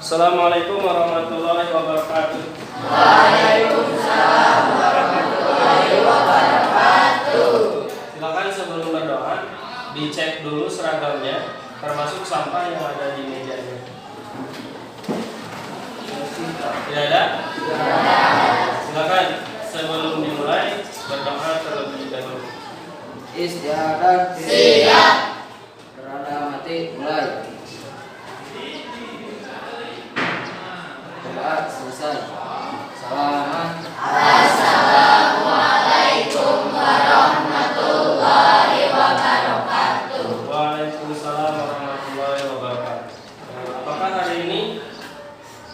Assalamualaikum warahmatullahi wabarakatuh. Waalaikumsalam warahmatullahi wabarakatuh. Silakan sebelum berdoa dicek dulu seragamnya, termasuk sampah yang ada di mejanya. Tidak ada? Silakan sebelum dimulai berdoa terlebih dahulu. Istiadat. Siap. Berada mati mulai. Doa selesai. Salaman. Assalamualaikum warahmatullahi wabarakatuh. Waalaikumsalam warahmatullahi wabarakatuh. Apakah hari ini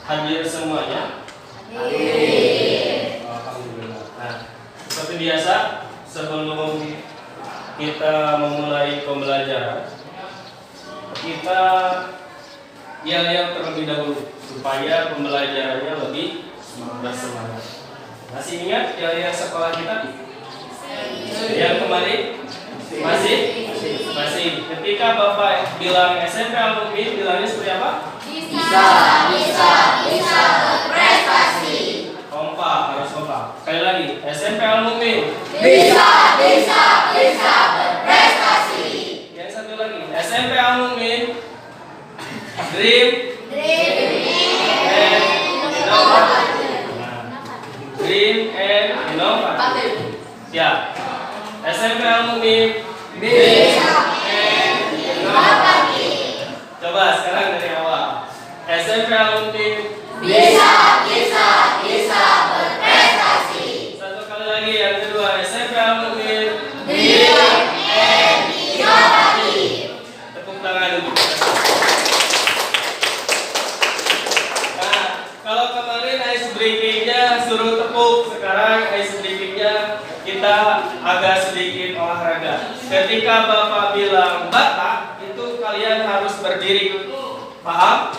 hadir semuanya? Hadir. Alhamdulillah. Nah, seperti biasa, sebelum kita memulai pembelajaran, kita yel-yel terlebih dahulu supaya pembelajarannya lebih bersemangat. Masih ingat yel-yel sekolah kita? Yang kemarin? Masih? Ketika Bapak bilang SMP Al-Mukmin, bilangnya seperti apa? Bisa berprestasi. Kompak, harus kompak. Sekali lagi, SMP Al-Mukmin. Bisa berprestasi. Yang satu lagi, SMP Al-Mukmin. Dream and Innovative. Dream and Innovative. Siap. SMP Al-Mukmin. Bisa and inovatif. Coba sekarang dari awal. SMP Al-Mukmin. Bisa berprestasi. Satu kali lagi yang kedua, SMP Al-Mukmin. Bisa and inovatif. Tepuk tangan dulu. Nah, kalau kemarin ice breakingnya suruh tepuk, sekarang ice breakingnya kita agak sedikit olahraga. Ketika Bapak bilang bata, itu kalian harus berdiri. Paham?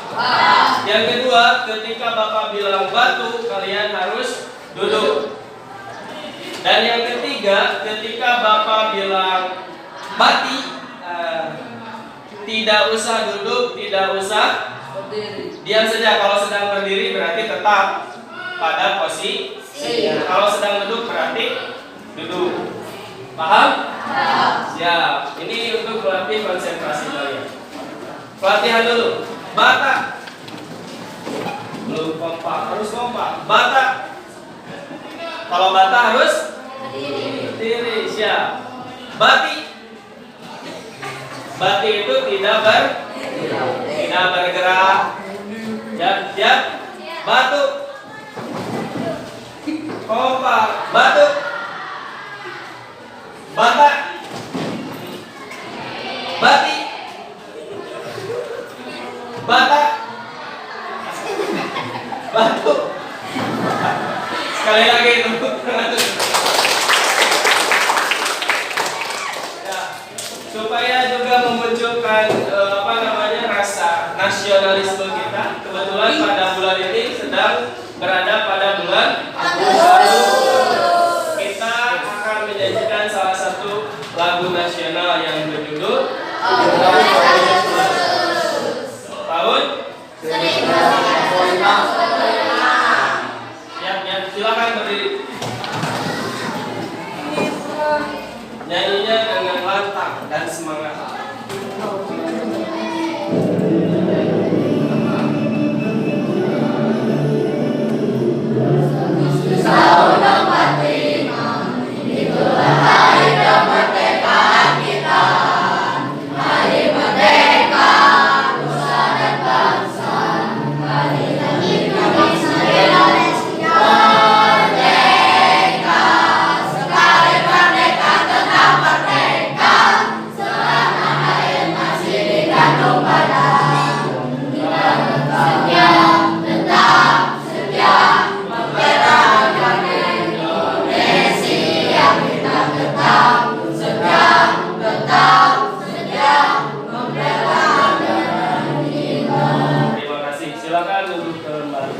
Yang kedua, ketika Bapak bilang batu, kalian harus duduk. Dan yang ketiga, ketika Bapak bilang bati, tidak usah duduk, tidak usah Berdiri. diam saja. Kalau sedang berdiri berarti tetap pada posisi. Kalau sedang duduk berarti duduk. Paham? Siap. Ini untuk melatih konsentrasi kalian. Pelatihan dulu. Bata. Belum kompak, harus kompak. Bata. Kalau bata harus berdiri. Siap. Bati. Bati itu tidak bergerak. Siap. Batu. Kompak. Batu. Bata. Bati. Bata. Batu. Sekali lagi untuk ya, supaya juga memunculkan rasa nasionalisme kita. Kebetulan pada bulan ini sedang berada pada bulan Agustus. Kita akan menyajikan salah satu lagu nasional yang berjudul tahun 1945. Siap, silakan berdiri. Nyanyinya dengan lantang dan semangat. Tahun 45 itulah hari kemerdekaan kita. Hari merdeka, nusa dan bangsa. Hari Indonesia merdeka. Sekali merdeka tetap merdeka. Selama air masih dikandung badan. Kita tetap setia membelakan Indonesia. Kita tetap setia membelakan Indonesia. Terima kasih. Silakan duduk kembali.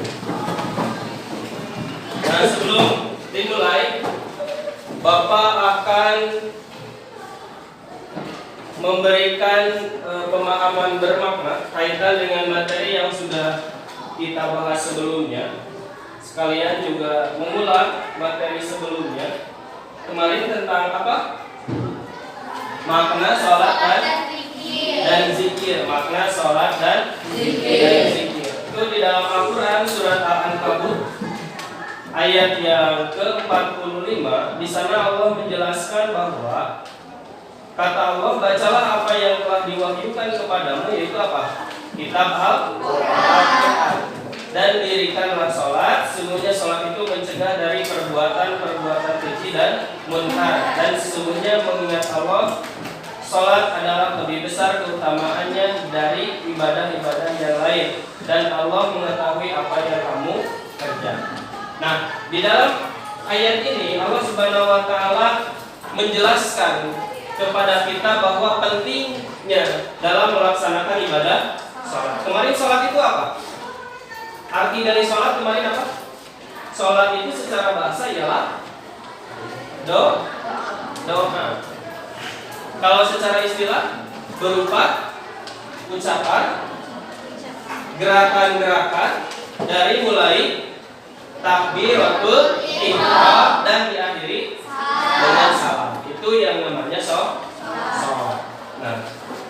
Nah, sebelum dimulai, Bapak akan memberikan pemahaman bermakna kaitan dengan materi yang sudah kita bahas sebelumnya, sekalian juga mengulang materi sebelumnya. Kemarin tentang apa? Makna sholat dan zikir. Makna sholat dan zikir. Itu di dalam Al-Quran surat Al-Ankabut ayat yang ke-45. Di sana Allah menjelaskan bahwa kata Allah, bacalah apa yang telah diwahyukan kepadamu, yaitu apa? Kitab Al-Quran. Dan dirikanlah sholat. Sesungguhnya sholat itu mencegah dari perbuatan-perbuatan keji dan munkar. Dan sesungguhnya mengingat Allah, sholat adalah lebih besar keutamaannya dari ibadah-ibadah yang lain. Dan Allah mengetahui apa yang kamu kerjakan. Nah, di dalam ayat ini Allah Subhanahu wa taala menjelaskan kepada kita bahwa pentingnya dalam melaksanakan ibadah sholat. Kemarin sholat itu apa? Arti dari sholat kemarin apa? Sholat itu secara bahasa ialah doa. Kalau secara istilah berupa ucapan, gerakan-gerakan dari mulai takbiratul ihram dan diakhiri dengan salam. Itu yang namanya sholat. Nah,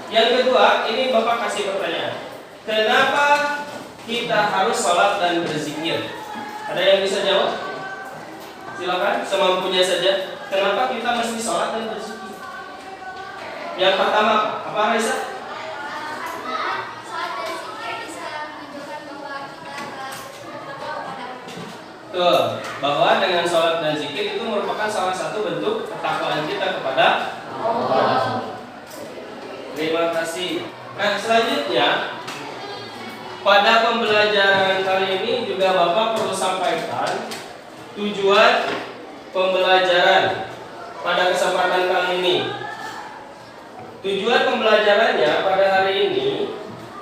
yang kedua, ini Bapak kasih pertanyaan. Kenapa kita harus sholat dan berzikir? Ada yang bisa jawab? Silakan, semampunya saja. Kenapa kita mesti sholat dan berzikir? Yang pertama, apa Raisa? Tuh, bahwa dengan sholat dan zikir itu merupakan salah satu bentuk ketakwaan kita kepada Allah. Terima kasih. Nah, selanjutnya pada pembelajaran kali ini juga Bapak perlu sampaikan tujuan pembelajaran pada kesempatan kali ini. Tujuan pembelajarannya pada hari ini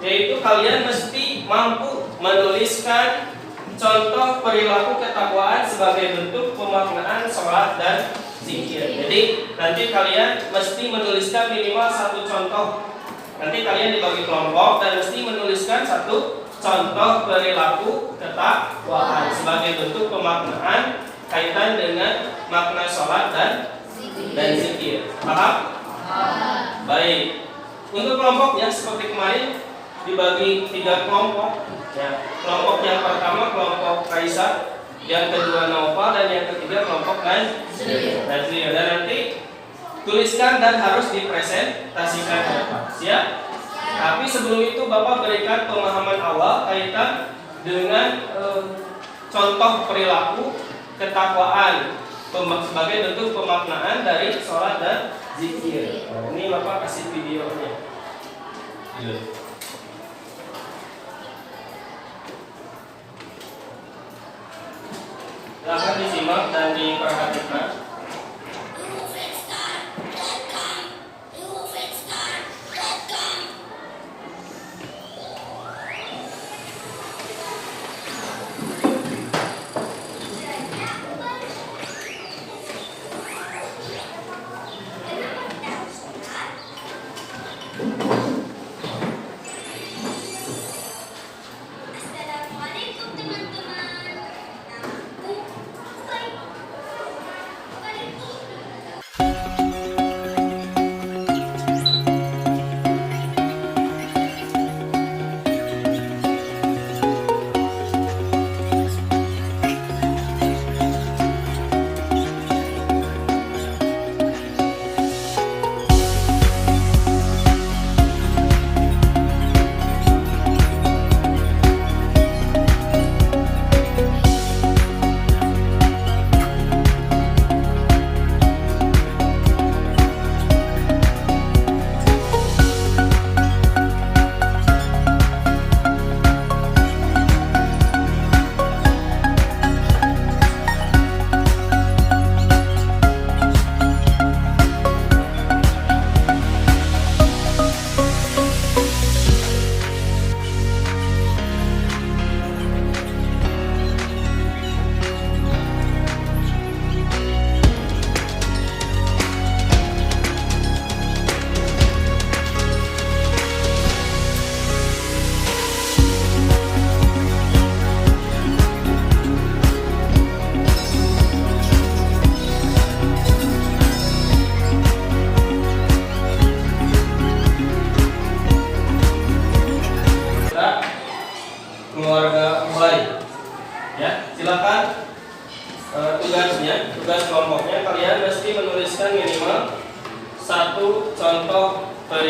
yaitu kalian mesti mampu menuliskan contoh perilaku ketakwaan sebagai bentuk pemaknaan sholat dan zikir. Jadi nanti kalian mesti menuliskan minimal satu contoh. Nanti kalian dibagi kelompok dan mesti menuliskan satu contoh perilaku ketakwaan sebagai bentuk pemaknaan kaitan dengan makna sholat dan zikir. Paham? Baik. Untuk kelompoknya seperti kemarin dibagi 3 kelompok. Ya, kelompok yang pertama kelompok Kaisar, yang kedua Naufal, dan yang ketiga kelompok Nazir. Dan nanti tuliskan dan harus dipresentasikan ke depan. Siap? Tapi sebelum itu Bapak berikan pemahaman awal kaitan dengan contoh perilaku ketakwaan sebagai bentuk pemaknaan dari sholat dan zikir. Nah, ini Bapak kasih videonya. Silahkan disimak dan diperhatikan.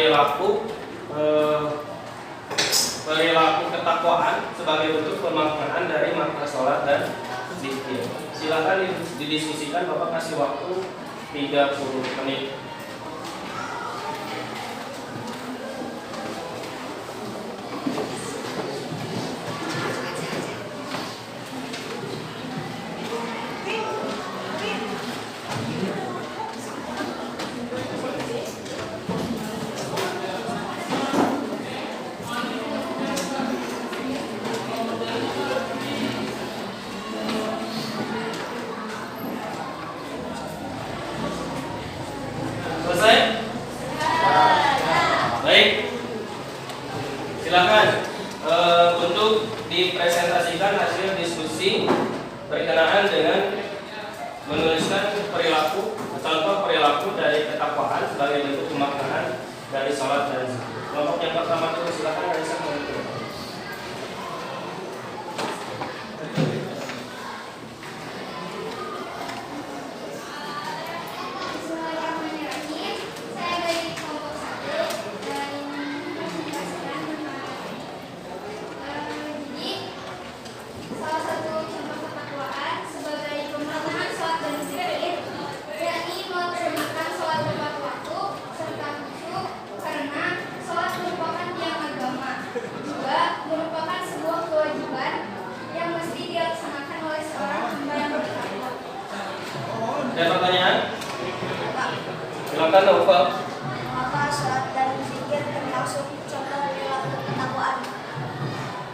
perilaku ketakwaan sebagai bentuk pemaknaan dari makna sholat dan zikir. Silakan didiskusikan, Bapak kasih waktu 30 menit. Selesai? Baik. Silakan untuk dipresentasikan hasil diskusi berkenaan dengan menuliskan contoh perilaku dari ketakwaan sebagai bentuk pemaknaan dari sholat dan zikir. Kelompok yang pertama itu silakan Raisa memimpin. Ada pertanyaan? Silakan Naufal. Maka sholat dan zikir termasuk contoh perilaku ketakwaan.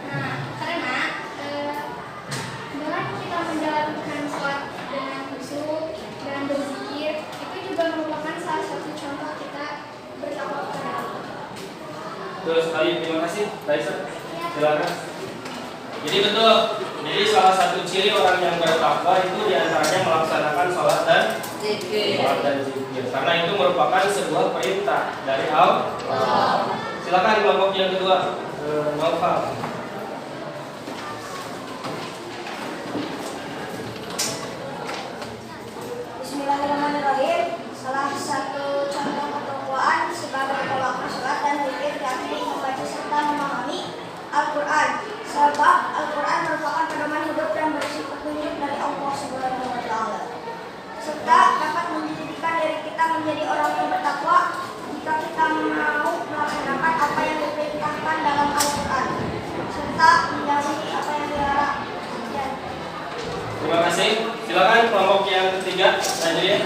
Nah, karena dengan kita menjalankan sholat dengan khusyuk dan berzikir, itu juga merupakan salah satu contoh kita bertakwa kepada Allah. Terus kali terima kasih, Raisa. Silakan. Jadi betul. Jadi salah satu ciri orang yang bertakwa itu diantaranya melaksanakan sholat dan zikir. Karena itu merupakan sebuah perintah dari Allah. Silakan kelompok yang kedua, Naufal. Bismillahirrahmanirrahim. Salah satu contoh ketakwaan sebagai pelaku sholat dan zikir yakni membaca serta memahami Al-Quran. Sebab Al-Quran merupakan pedoman hidup dan berisi petunjuk dari Allah Subhanahu wa Ta'ala. Serta dapat menjadikan diri kita menjadi orang yang bertakwa jika kita mau melaksanakan apa yang diperintahkan dalam Al-Quran, serta menjauhi apa yang dilarang. Terima kasih. Silakan kelompok yang ketiga, Najriah.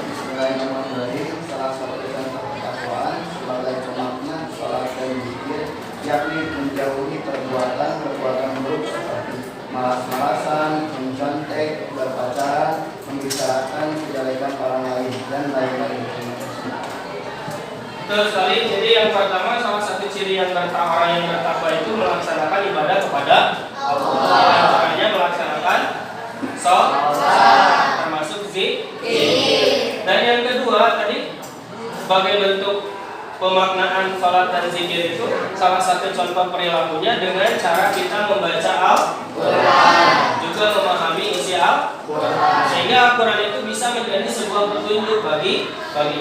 Bismillahirrahmanirrahim. Salah satu contoh ketakwaan sebagai pemakna sholat dan zikir yakni menjauhi perbuatan buruk seperti malas-malasan, mencontek, berpacaran, membicarakan kejelekan orang lain dan lain-lain. Betul sekali. Jadi yang pertama, salah satu ciri yang orang yang bertakwa itu melaksanakan ibadah kepada Allah. Caranya melaksanakan sholat, termasuk zikir. Dan yang kedua tadi, sebagai bentuk pemaknaan sholat dan zikir itu salah satu contoh perilakunya dengan cara kita membaca Al-Quran, juga memahami isi Al-Quran, sehingga Al-Quran itu bisa menjadi sebuah petunjuk bagi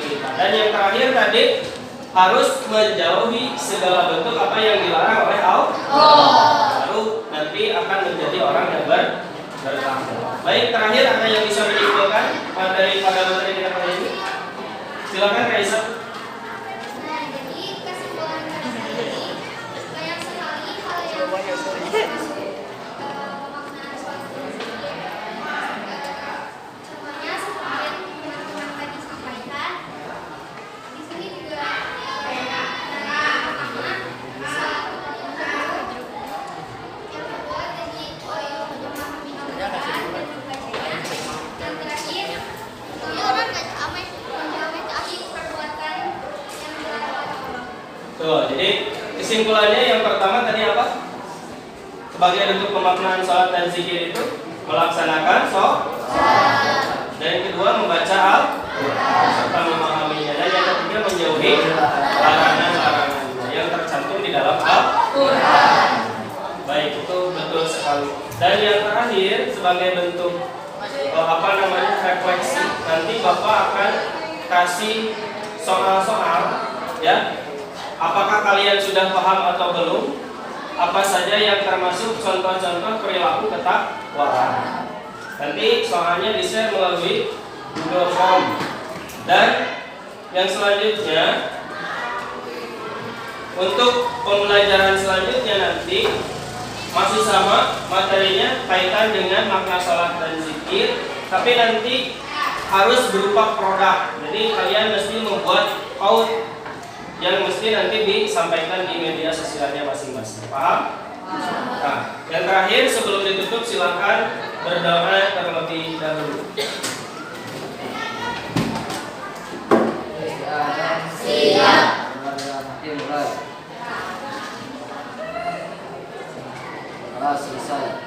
kita. Dan yang terakhir tadi, harus menjauhi segala bentuk apa yang dilarang oleh Allah, baru nanti akan menjadi orang yang bertakwa. Baik, terakhir ada yang bisa menyimpulkan materi kita kali ini? Silakan Raisa. Nah, jadi kesimpulan dari ini, banyak sekali hal yang masuk pemaknaan sholat dan zikir. Contohnya seperti yang teman-teman tadi sampaikan. Di sini juga banyak dari pertama sholat yang kedua tadi memahami Al-Quran dan membacanya. Dan terakhir menjauhi perbuatan yang dilarang oleh Allah. Tuh, jadi kesimpulannya yang pertama tadi apa? Sebagai bentuk pemaknaan sholat dan zikir itu melaksanakan sholat. Dan yang kedua membaca Al-Quran serta memahaminya. Dan yang ketiga menjauhi larangan-larangannya yang tercantum di dalam Al-Quran. Baik, itu betul sekali. Dan yang terakhir sebagai bentuk Bapak akan kasih soal-soal, ya. Apakah kalian sudah paham atau belum? Apa saja yang termasuk contoh-contoh perilaku ketakwaan? Nanti soalnya di-share melalui Google Form. Dan yang selanjutnya, untuk pembelajaran selanjutnya nanti masih sama materinya, kaitan dengan makna salat dan zikir, tapi nanti harus berupa produk. Jadi kalian mesti membuat quote yang mesti nanti disampaikan di media sosialnya masing-masing. Paham? Nah, yang terakhir sebelum ditutup silakan berdoa terlebih dahulu. Siap. Selesai.